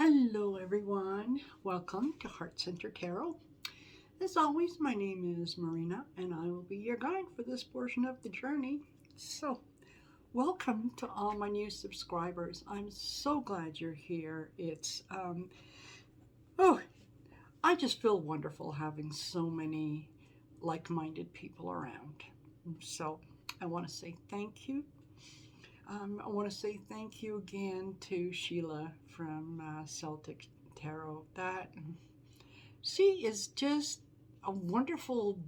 Hello, everyone. Welcome to Heart Center Tarot. As always, my name is Marina, and I will be your guide for this portion of the journey. So, welcome to all my new subscribers. I'm so glad you're here. Oh, I just feel wonderful having so many like minded people around. So, I want to say thank you. I want to say thank you again to Sheila from Celtic Tarot. That she is just a wonderful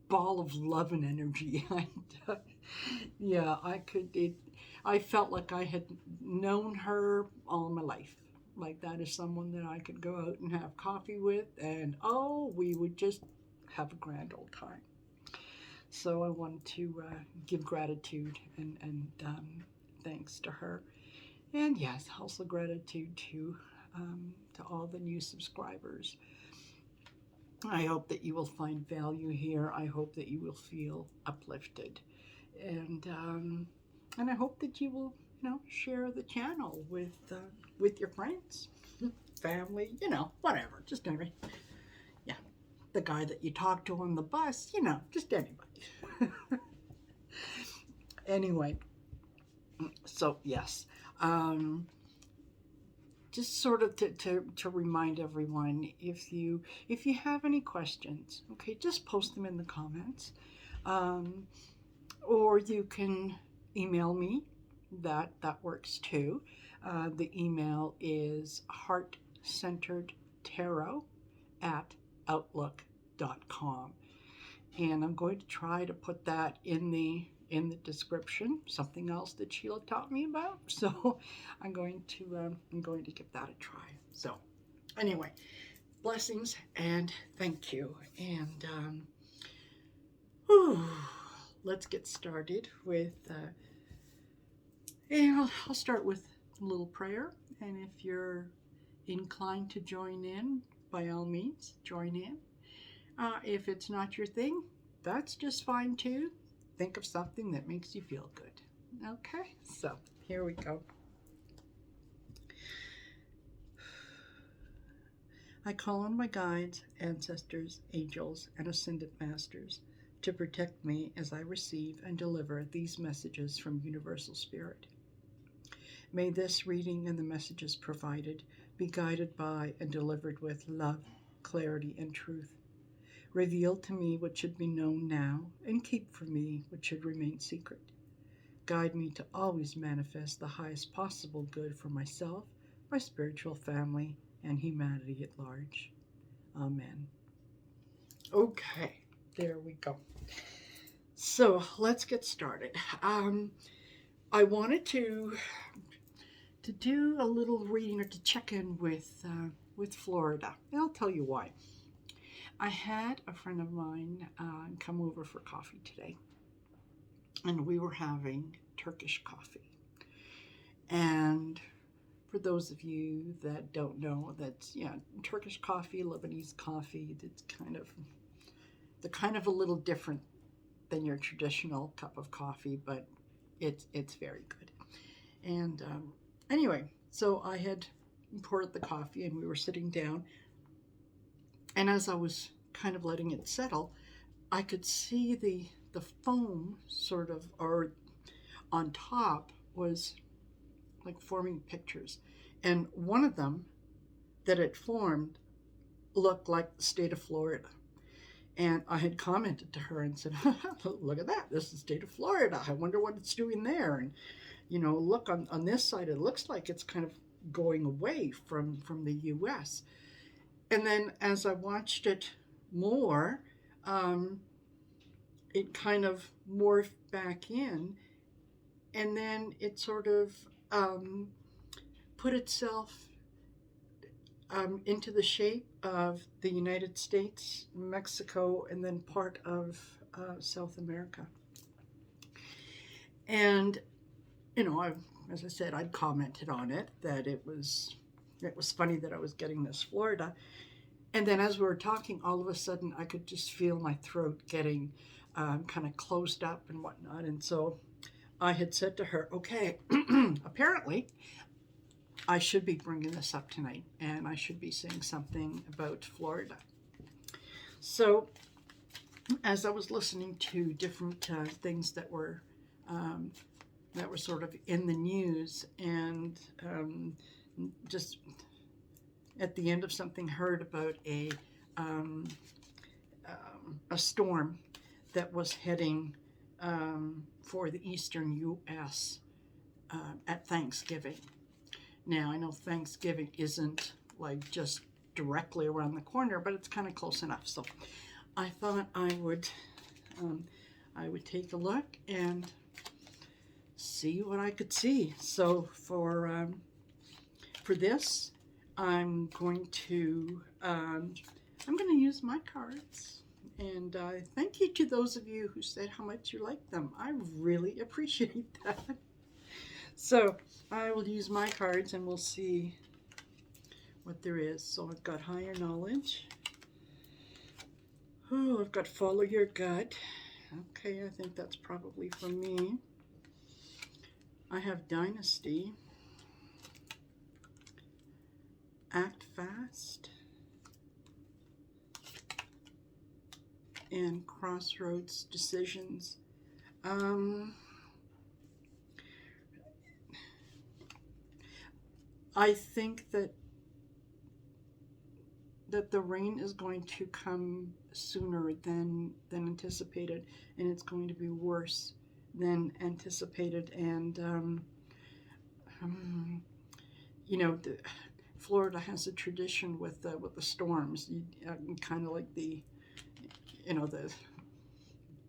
ball of love and energy. Yeah, I could. I felt like I had known her all my life. Like that is someone that I could go out and have coffee with, and we would just have a grand old time. So I wanted to give gratitude and thanks to her, and yes, also gratitude to all the new subscribers. I hope that you will find value here. I hope that you will feel uplifted, and I hope that you will, share the channel with your friends, family, whatever, just anybody. Yeah, the guy that you talk to on the bus, just anybody. Anyway, so yes, um, just sort of to remind everyone, if you have any questions, okay, just post them in the comments, um, or you can email me. That works too. The email is heartcenteredtarot at outlook.com, and I'm going to try to put that in the description. Something else that Sheila taught me about, so I'm going to give that a try. So anyway, blessings and thank you, and whew, let's get started with. And I'll start with a little prayer, and if you're inclined to join in, by all means, join in. If it's not your thing, that's just fine too. Think of something that makes you feel good. Okay, so here we go. I call on my guides, ancestors, angels, and ascended masters to protect me as I receive and deliver these messages from Universal Spirit. May this reading and the messages provided be guided by and delivered with love, clarity, and truth. Reveal to me what should be known now, and keep from me what should remain secret. Guide me to always manifest the highest possible good for myself, my spiritual family, and humanity at large. Amen. Okay, there we go. So let's get started. I wanted to do a little reading, or to check in with Florida, and I'll tell you why. I had a friend of mine come over for coffee today, and we were having Turkish coffee. And for those of you that don't know, that's Turkish coffee, Lebanese coffee. They're kind of a little different than your traditional cup of coffee, but it's very good. And anyway, so I had poured the coffee, and we were sitting down, and as I was kind of letting it settle, I could see the foam sort of, or on top, was like forming pictures, and one of them that it formed looked like the state of Florida. And I had commented to her and said, "Look at that! This is the state of Florida. I wonder what it's doing there." And look on this side, it looks like it's kind of going away from the U.S. And then as I watched it more, it kind of morphed back in, and then it sort of put itself into the shape of the United States, Mexico, and then part of South America. And as I said, I'd commented on it that it was funny that I was getting this Florida. And then as we were talking, all of a sudden I could just feel my throat getting kind of closed up and whatnot. And so I had said to her, okay, apparently I should be bringing this up tonight, and I should be saying something about Florida. So, as I was listening to different things um, that were sort of in the news, and just at the end of something, heard about um, a storm that was heading for the eastern U.S. At Thanksgiving. Now, I know Thanksgiving isn't like just directly around the corner, but it's kind of close enough. So I thought um, I would take a look and see what I could see. So for this, I'm going to use my cards. And thank you to those of you who said how much you like them. I really appreciate that. So I will use my cards and we'll see what there is. So I've got higher knowledge. Oh, I've got follow your gut. Okay, I think that's probably for me. I have dynasty. Act fast. And crossroads decisions. I think that the rain is going to come sooner than anticipated, and it's going to be worse than anticipated. And Florida has a tradition with the storms, kind of like the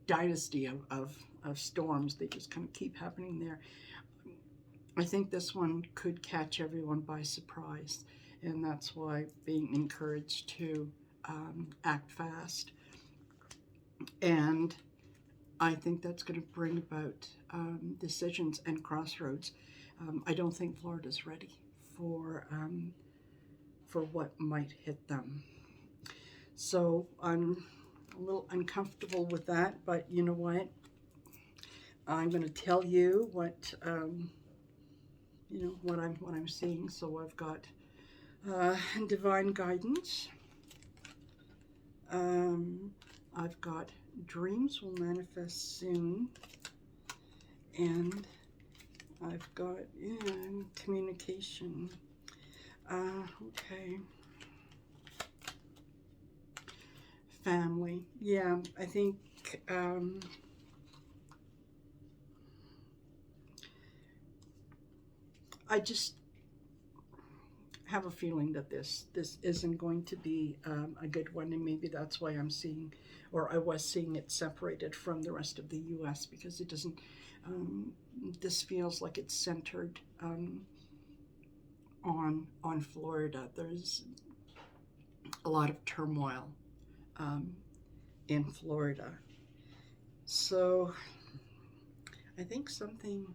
dynasty of storms. They just kind of keep happening there. I think this one could catch everyone by surprise, and that's why being encouraged to act fast. And I think that's going to bring about decisions and crossroads. I don't think Florida's ready for what might hit them. So I'm a little uncomfortable with that, but you know what? I'm going to tell you what what I'm seeing. So I've got divine guidance. I've got dreams will manifest soon, and I've got communication. Okay. Family. Yeah, I think I just have a feeling that this isn't going to be a good one, and maybe that's why I'm seeing, or I was seeing it separated from the rest of the U.S. because it doesn't. This feels like it's centered on Florida. There's a lot of turmoil in Florida, so I think something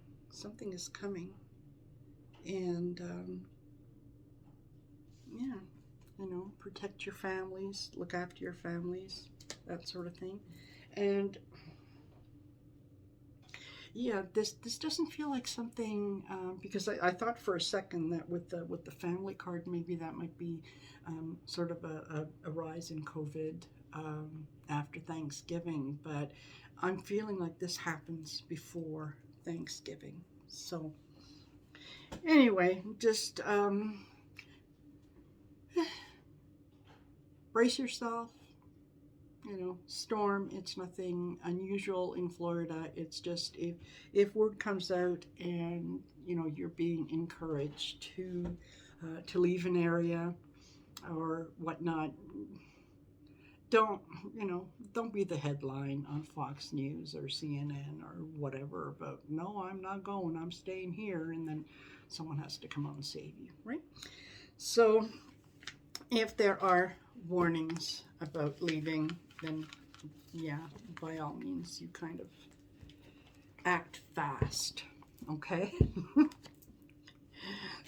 is coming, and protect your families, look after your families, that sort of thing. And yeah, this doesn't feel like something because I thought for a second that with the family card, maybe that might be sort of a rise in COVID after Thanksgiving, but I'm feeling like this happens before Thanksgiving. So anyway, just brace yourself. Storm, it's nothing unusual in Florida. It's just if word comes out and you're being encouraged to leave an area or whatnot, don't be the headline on Fox News or CNN or whatever about, no, I'm not going, I'm staying here, and then someone has to come out and save you, right? So if there are warnings about leaving, then yeah, by all means, you kind of act fast, okay?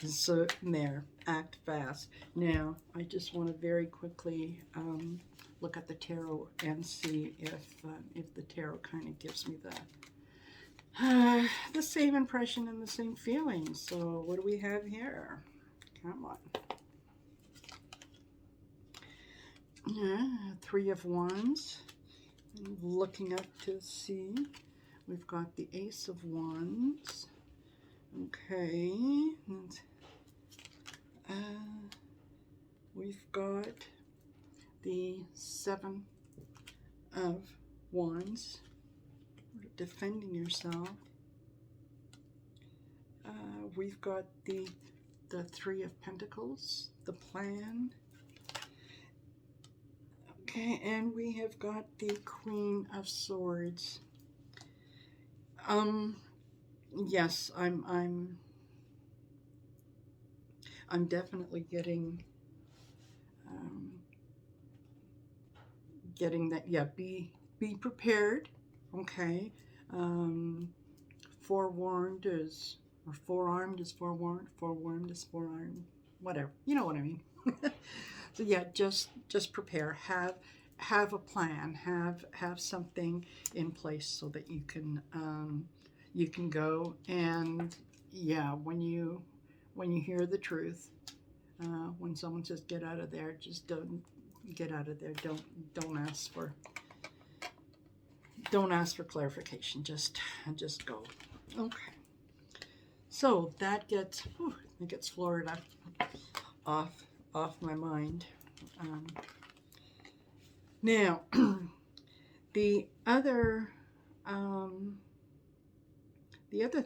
So there, act fast. Now, I just want to very quickly look at the tarot and see if the tarot kind of gives me the same impression and the same feeling. So what do we have here? Come on. Yeah, Three of Wands. Looking up to see. We've got the Ace of Wands. Okay. We've got the Seven of Wands. Defending yourself. We've got the Three of Pentacles. The plan. Okay, and we have got the Queen of Swords. Yes, I'm definitely getting that. Yeah, be prepared. Okay, forewarned is, or forearmed is forewarned. Forewarned is forearmed. Whatever, you know what I mean. So yeah, just prepare. Have a plan. Have something in place so that you can go. And yeah, when you hear the truth, when someone says get out of there, just don't get out of there. Don't ask for clarification. Just go. Okay. So that gets Florida off my mind. Now, the other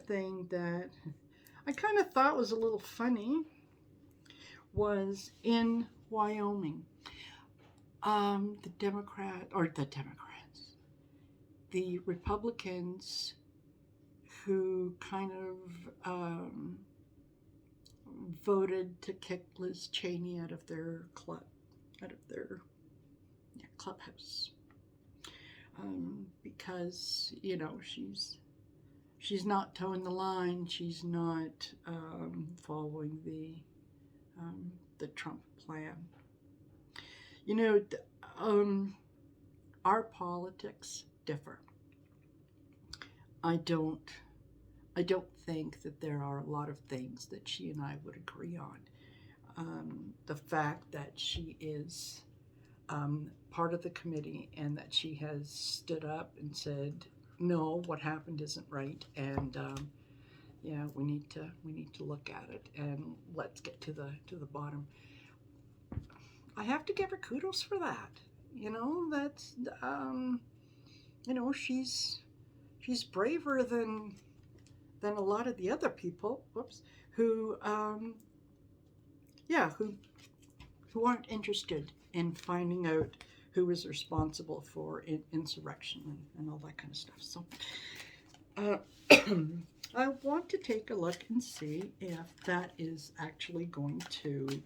thing that I kind of thought was a little funny was in Wyoming. The Republicans who kind of voted to kick Liz Cheney out of their clubhouse, because she's not towing the line. She's not following the Trump plan. Our politics differ. I don't think that there are a lot of things that she and I would agree on. The fact that she is part of the committee and that she has stood up and said, no, what happened isn't right, and yeah, we need to look at it and let's get to the bottom. I have to give her kudos for that. That's she's braver than a lot of the other people. Who aren't interested in finding out who is responsible for insurrection and all that kind of stuff. So I want to take a look and see if that is actually going to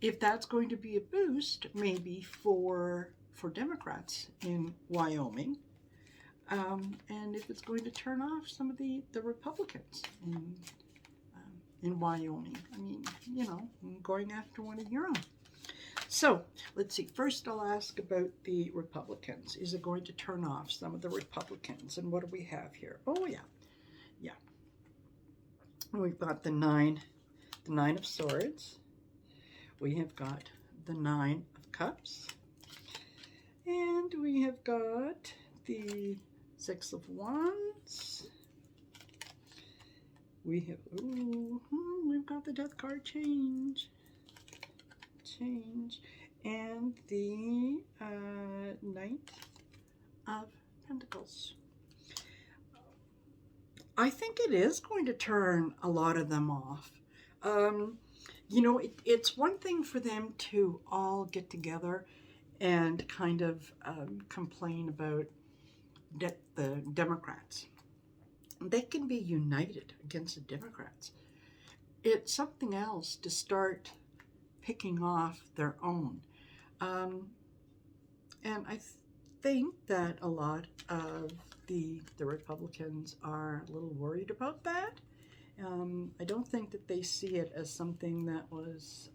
if that's going to be a boost, maybe for Democrats in Wyoming, and if it's going to turn off some of the Republicans in Wyoming. I mean, going after one of your own. So let's see. First, I'll ask about the Republicans. Is it going to turn off some of the Republicans? And what do we have here? Oh yeah. We've got the nine of Swords. We have got the Nine of Cups. And we have got the Six of Wands. We've got the Death card change. And the Knight of Pentacles. I think it is going to turn a lot of them off. It's one thing for them to all get together and kind of complain about the Democrats. They can be united against the Democrats. It's something else to start picking off their own. And I think that a lot of the Republicans are a little worried about that. I don't think that they see it as something that was,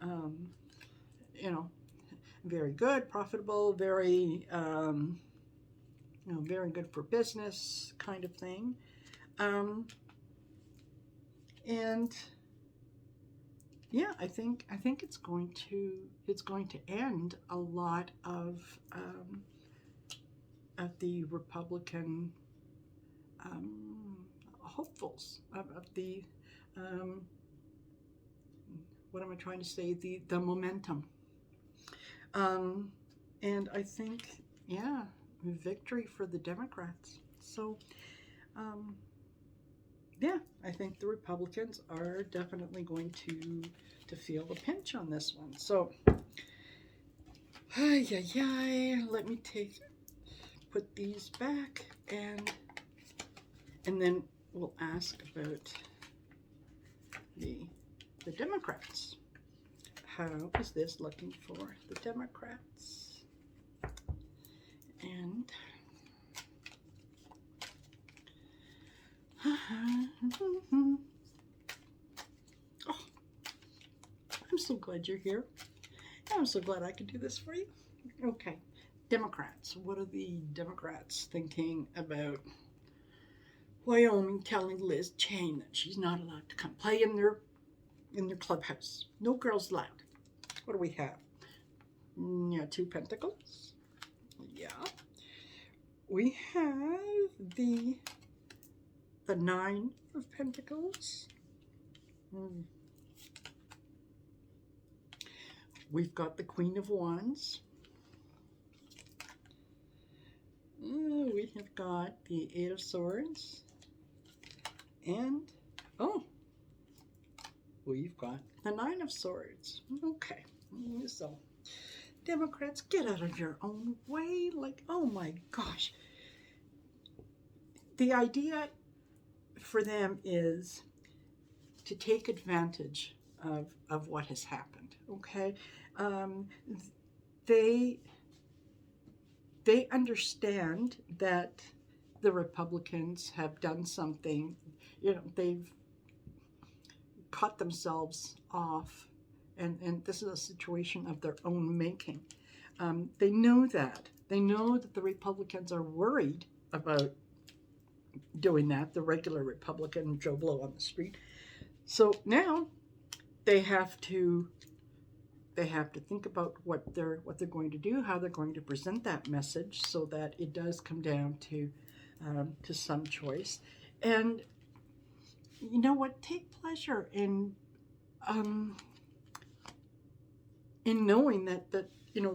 very good, profitable, very, very good for business kind of thing. And yeah, I think it's going to end a lot of the Republican um, hopefuls of the um, what am I trying to say, the momentum, um, and I think, yeah, victory for the Democrats. So um, yeah, I think the Republicans are definitely going to feel the pinch on this one. So ay, ay, ay, let me put these back, and then we'll ask about the the Democrats. How is this looking for the Democrats? And oh, I'm so glad you're here. I'm so glad I could do this for you. Okay, Democrats. What are the Democrats thinking about Wyoming telling Liz Cheney that she's not allowed to come play in their clubhouse? No girls allowed. What do we have? Yeah, two pentacles. Yeah. We have the nine of pentacles. We've got the Queen of Wands. We have got the Eight of Swords. And, oh, we've got the Nine of Swords. Okay, so Democrats, get out of your own way. Like, oh my gosh. The idea for them is to take advantage of what has happened, okay? Um, they understand that the Republicans have done something, they've caught themselves off, and this is a situation of their own making. They know that. They know that the Republicans are worried about doing that, the regular Republican Joe Blow on the street. So now they have to think about what they're going to do, how they're going to present that message, so that it does come down to some choice. And you know what? Take pleasure in knowing that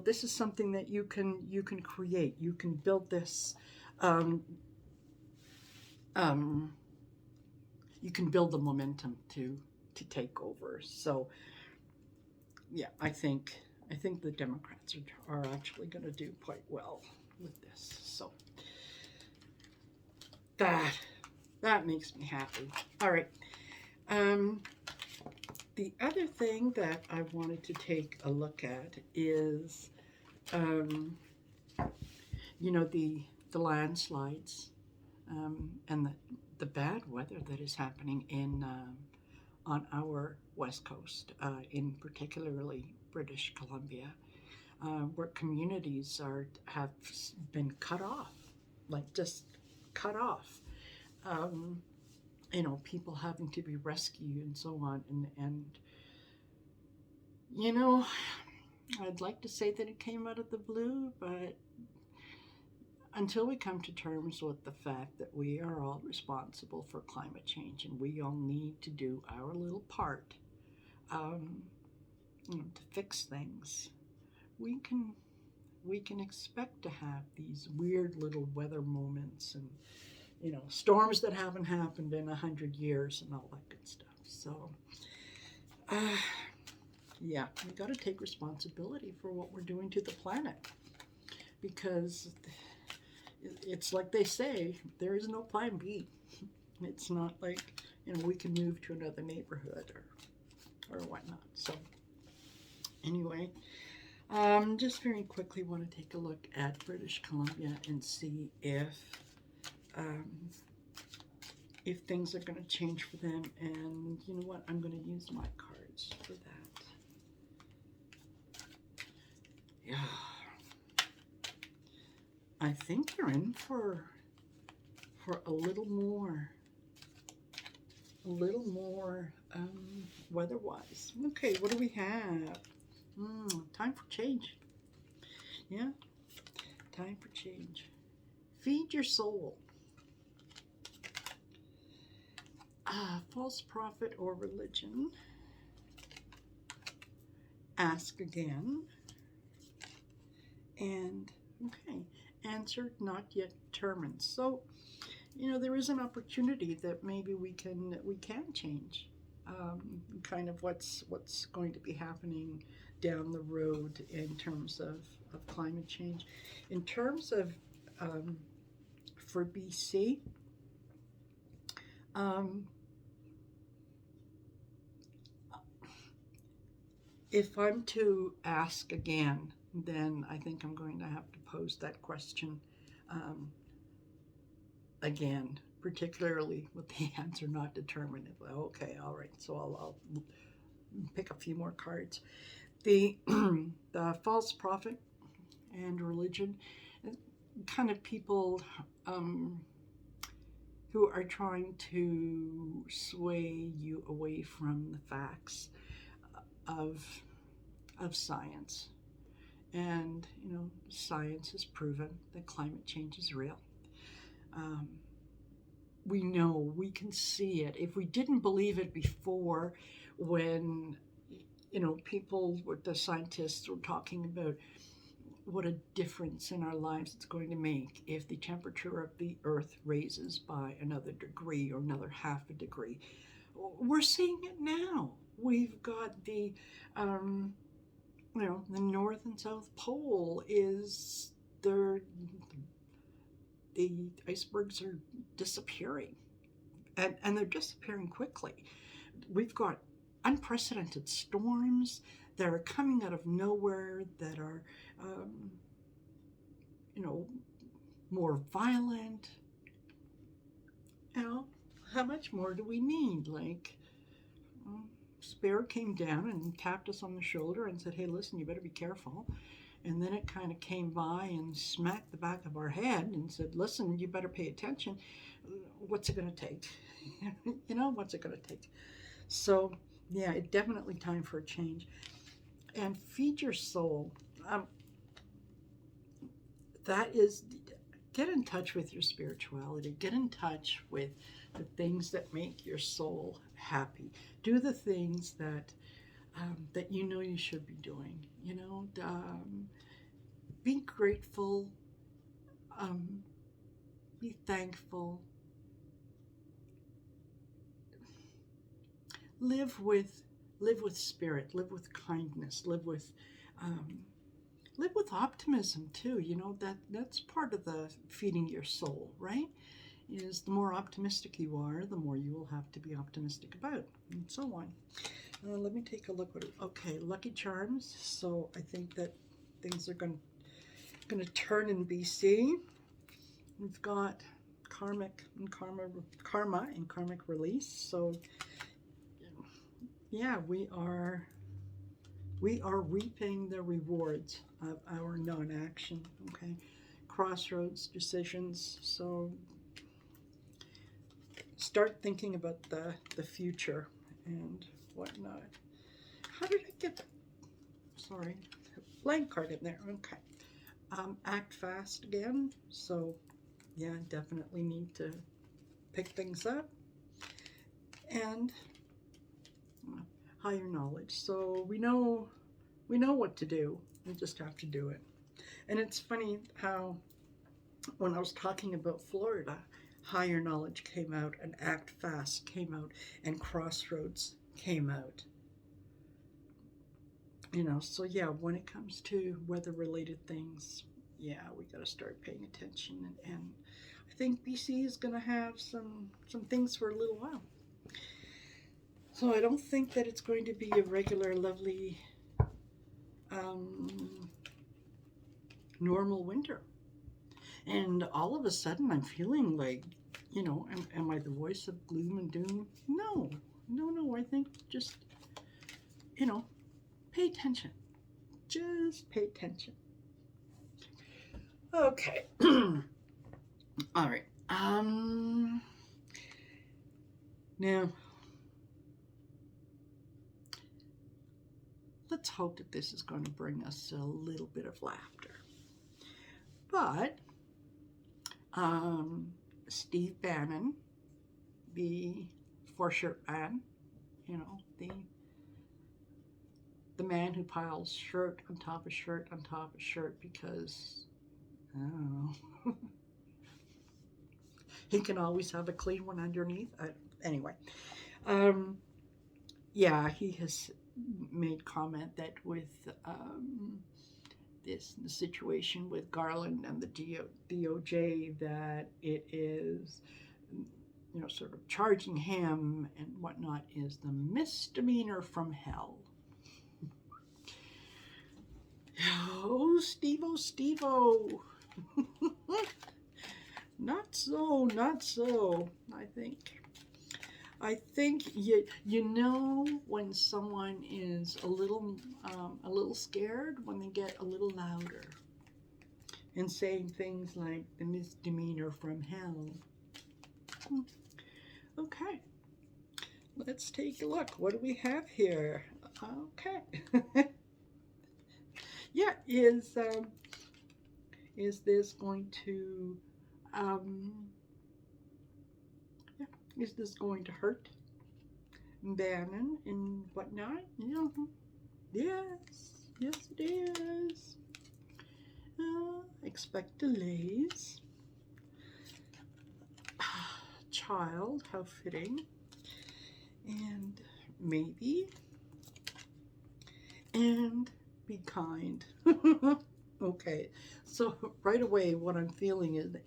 this is something that you can create. You can build this. You can build the momentum to take over. So yeah, I think the Democrats are actually going to do quite well with this. So that makes me happy. All right. The other thing that I wanted to take a look at is, the landslides, and the bad weather that is happening on our west coast, in particularly British Columbia, where communities have been cut off, like just cut off. Um, people having to be rescued and so on, and I'd like to say that it came out of the blue, but until we come to terms with the fact that we are all responsible for climate change and we all need to do our little part, um, to fix things, we can expect to have these weird little weather moments, and storms that haven't happened in 100 years and all that good stuff. So yeah, we got to take responsibility for what we're doing to the planet, because it's like they say, there is no plan B. It's not like we can move to another neighborhood or whatnot. So anyway, just very quickly want to take a look at British Columbia and see if things are going to change for them. And you know what? I'm going to use my cards for that. Yeah. I think you're in for a little more a little more weather-wise. Okay, what do we have? Time for change. Yeah, time for change. Feed your soul. False prophet or religion. Ask again. And, okay, answered, not yet determined. So, there is an opportunity that maybe we can change kind of what's going to be happening down the road in terms of climate change. In terms of for BC, if I'm to ask again, then I think I'm going to have to pose that question again, particularly with the answer not determined. Okay, all right, so I'll pick a few more cards. The the false prophet and religion, kind of people who are trying to sway you away from the facts of science. And science has proven that climate change is real. We know, we can see it. If we didn't believe it before, when people, the scientists were talking about what a difference in our lives it's going to make if the temperature of the earth raises by another degree or another half a degree. We're seeing it now. We've got the the North and South Pole is the icebergs are disappearing, and they're disappearing quickly. We've got unprecedented storms that are coming out of nowhere that are more violent. How much more do we need? Spirit came down and tapped us on the shoulder and said, hey, listen, you better be careful. And then it kind of came by and smacked the back of our head and said, listen, you better pay attention. What's it going to take? What's it going to take? So, yeah, it's definitely time for a change. And feed your soul. That is, get in touch with your spirituality. Get in touch with the things that make your soul happy. Do the things that you should be doing. Be grateful. Be thankful. Live with spirit. Live with kindness. Live with optimism too. That's part of the feeding your soul, right? Is the more optimistic you are, the more you will have to be optimistic about, and so on. Let me take a look. Okay, Lucky Charms. So I think that things are going to turn in BC. We've got karma and karmic release. So yeah, we are reaping the rewards of our non-action. Okay, crossroads, decisions. So start thinking about the future and whatnot. How did I get that? Sorry, blank card in there. Okay. Act fast again. So yeah, definitely need to pick things up. And higher knowledge. So we know what to do. We just have to do it. And it's funny how when I was talking about Florida, higher knowledge came out and act fast came out and crossroads came out. So yeah, when it comes to weather related things, yeah, we got to start paying attention. And I think BC is going to have some things for a little while. So I don't think that it's going to be a regular, lovely, normal winter. And all of a sudden I'm feeling like, am I the voice of gloom and doom? No. I think just, pay attention. Just pay attention. Okay. All right. Now, let's hope that this is going to bring us a little bit of laughter. But Steve Bannon, the four-shirt man, you know, the man who piles shirt on top of shirt on top of shirt because, I don't know, he can always have a clean one underneath. Anyway, yeah, he has made comment that with the situation with Garland and the DOJ, that it is, you know, sort of charging him and whatnot is the misdemeanor from hell. Oh, Steve-o, Steve-o. Not so, not so, I think you know when someone is a little scared when they get a little louder and saying things like the misdemeanor from hell. Okay, let's take a look. What do we have here? Okay. Yeah, is this going to yeah, is this going to hurt Bannon and whatnot? Yeah. Yes, yes it is. Expect delays. Child, how fitting. And maybe. And be kind. Okay, so right away what I'm feeling is that,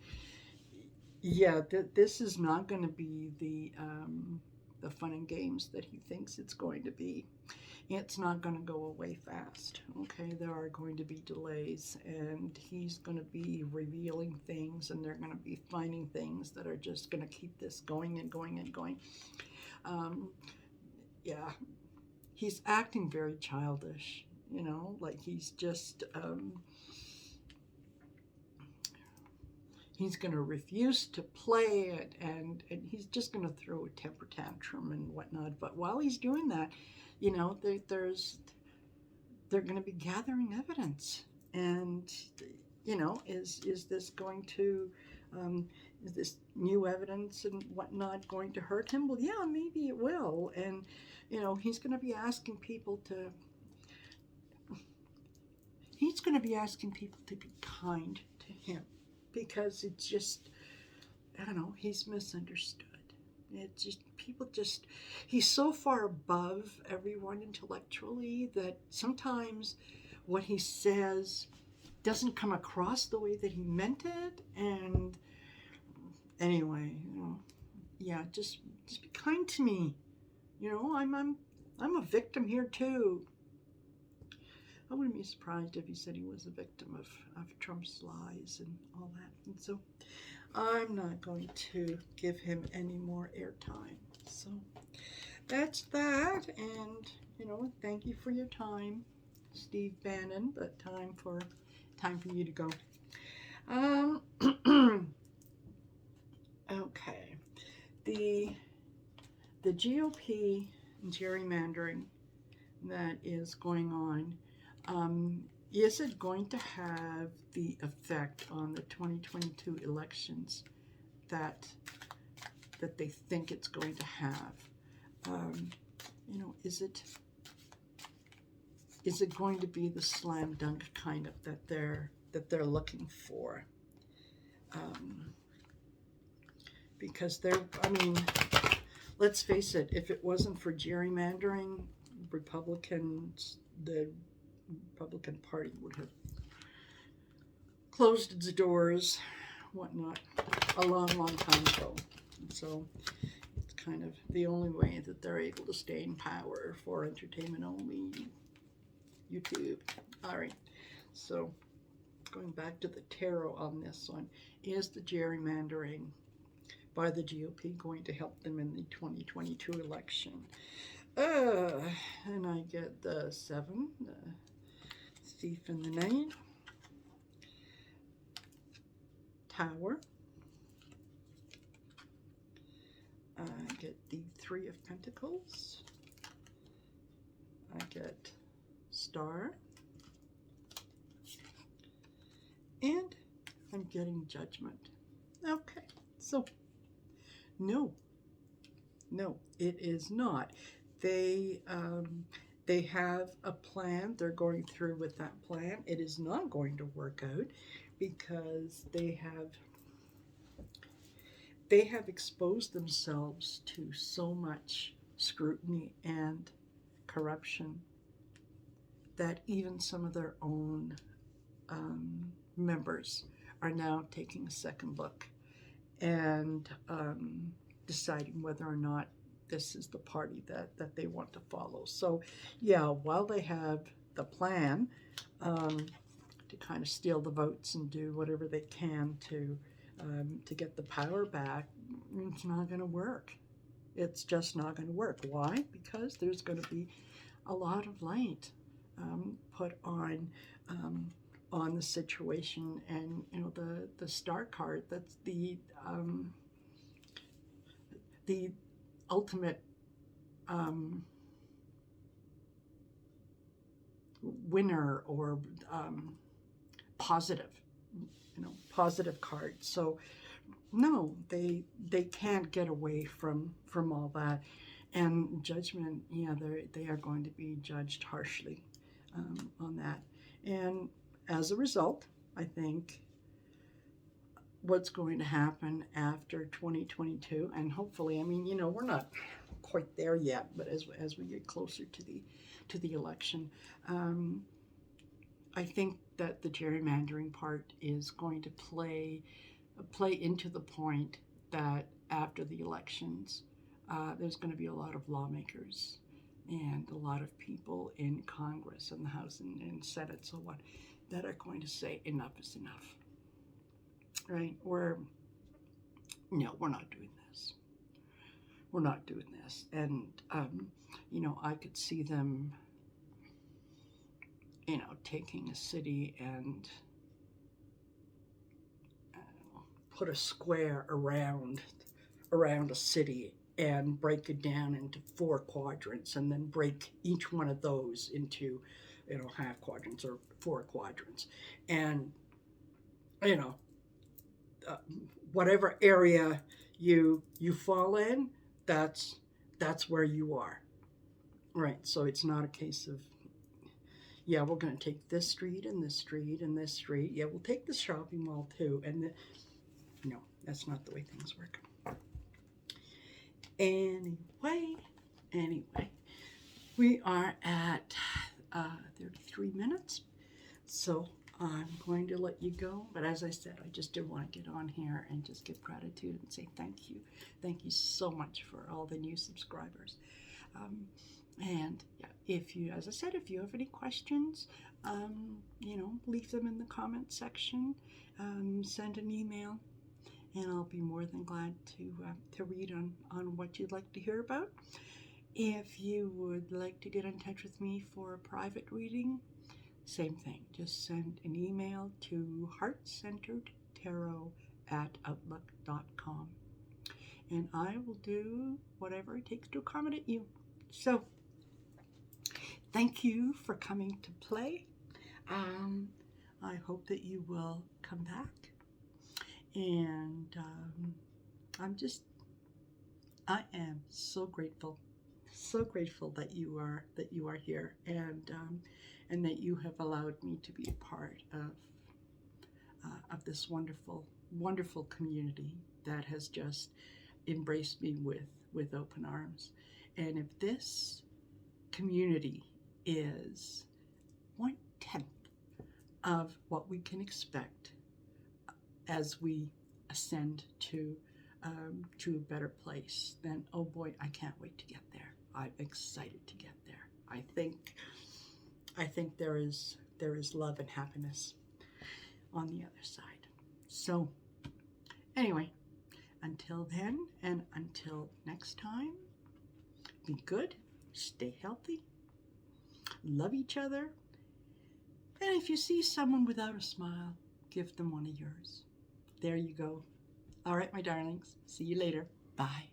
yeah, this is not going to be the fun and games that he thinks it's going to be. It's not going to go away fast. Okay, there are going to be delays, and he's going to be revealing things, and they're going to be finding things that are just going to keep this going and going and going. Yeah, he's acting very childish, you know, like he's just he's going to refuse to play it, and he's just going to throw a temper tantrum and whatnot. But while he's doing that, you know, they're going to be gathering evidence, and you know, is this going to is this new evidence and whatnot going to hurt him? Well, yeah, maybe it will, and you know, he's going to be asking people to be kind to him, because it's just, I don't know, he's misunderstood. It's just, he's so far above everyone intellectually that sometimes what he says doesn't come across the way that he meant it. And anyway, you know, yeah, just be kind to me. You know, I'm a victim here too. I wouldn't be surprised if he said he was a victim of Trump's lies and all that. And so I'm not going to give him any more airtime. So that's that. And, you know, thank you for your time, Steve Bannon, but time for you to go. Okay. The GOP gerrymandering that is going on, is it going to have the effect on the 2022 elections that they think it's going to have? You know, is it going to be the slam dunk kind of that they're looking for? Because I mean, let's face it, if it wasn't for gerrymandering, the Republican Party would have closed its doors, whatnot, a long, long time ago. So it's kind of the only way that they're able to stay in power for entertainment only. YouTube. All right. So going back to the tarot on this one, is the gerrymandering by the GOP going to help them in the 2022 election? And I get the 7, the thief and the 9, Tower. I get the 3 of Pentacles. I get Star. Star. And I'm getting Judgment. Okay, so no, it is not. They have a plan. They're going through with that plan. It is not going to work out because they have exposed themselves to so much scrutiny and corruption that even some of their own members are now taking a second look and deciding whether or not this is the party that they want to follow. So, yeah, while they have the plan to kind of steal the votes and do whatever they can to get the power back, it's not going to work. It's just not going to work. Why? Because there's going to be a lot of light put on the situation, and the star card, that's the ultimate winner or positive card. So no, they can't get away from all that. And Judgment, yeah, they are going to be judged harshly on that. And as a result, I think what's going to happen after 2022, and hopefully, I mean, we're not quite there yet, but as we get closer to the election, I think that the gerrymandering part is going to play into the point that after the elections, there's going to be a lot of lawmakers and a lot of people in Congress and the House and Senate, so on, that are going to say enough is enough, right? We're not doing this. We're not doing this. And, I could see them, taking a city and put a square around a city and break it down into 4 quadrants, and then break each one of those into half quadrants or 4 quadrants, and whatever area you fall in, that's where you are, right? So it's not a case of, yeah, we're going to take this street and this street and this street. Yeah, we'll take the shopping mall too. And no, that's not the way things work. Anyway, we are at 33 minutes. So I'm going to let you go. But as I said, I just did want to get on here and just give gratitude and say thank you. Thank you so much for all the new subscribers. And yeah, if you have any questions, leave them in the comment section. Send an email, and I'll be more than glad to read on what you'd like to hear about. If you would like to get in touch with me for a private reading, same thing. Just send an email to heartcenteredtarot@outlook.com, and I will do whatever it takes to accommodate you. So, thank you for coming to play. I hope that you will come back. And I am so grateful that you are here, and that you have allowed me to be a part of this wonderful community that has just embraced me with open arms. And if this community is 1/10 of what we can expect as we ascend to a better place, then oh boy, I can't wait to get there. I'm excited to get there. I think there is love and happiness on the other side. So anyway, until then, and until next time, be good, stay healthy, love each other, and if you see someone without a smile, give them one of yours. There you go. All right, my darlings. See you later. Bye.